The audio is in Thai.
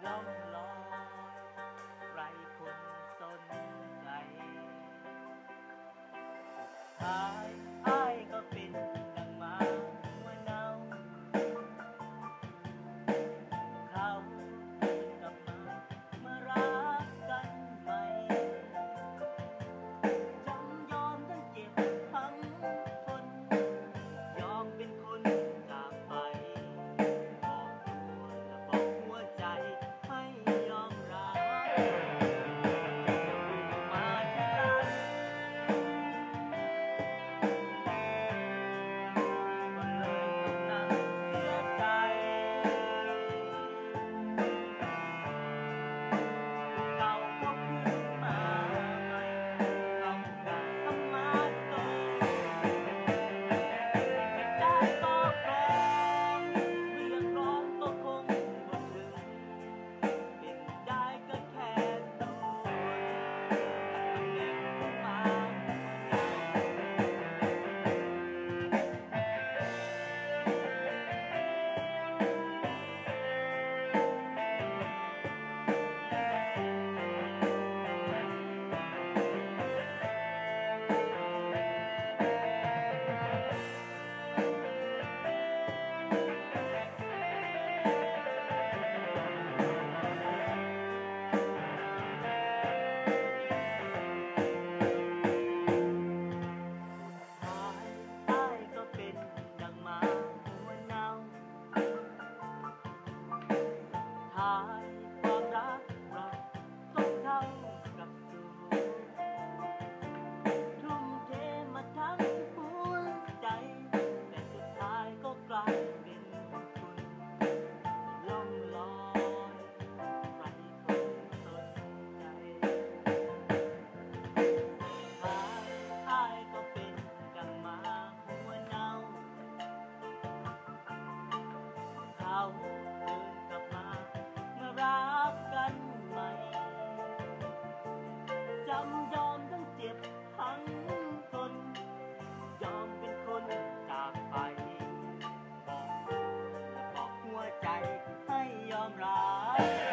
ล่องลอยไรคนสนใจสุดท้ายอ้ายก็เป็นดังหมาหัวเน่าเขากลับมารักกันใหม่จำยอมทั้งเจ็บทั้งทนยอมเป็นคนจากไปบอกตัวและบอกหัวใจให้ยอมรับมาทีหลังก็เลยต้องนั่งเสียใจเราก็คืนมาใหม่ต้องการสมาร์ทโฟนแต่ใจก็แปรเรียกร้องก็คงบ่ถึงเป็นได้ก็แค่โดนตำแหน่งขึ้นมาอ้ายก็เป็นดังหมาหัวเน่าท้ายความรักเราต้องเท่ากับศูนย์ทุ่มเทมาทั้งหัวใจแต่สุดท้ายก็กลายเป็นคุณล่องลอยไร้คนสนใจท้ายอ้ายก็เป็นดังหมาหัวเน่าเขาเดินกลับมารักกันใหม่จำยอมทั้งเจ็บทั้งทนยอมเป็นคนจากไปบอกตัวและบอกหัวใจให้ยอมรับ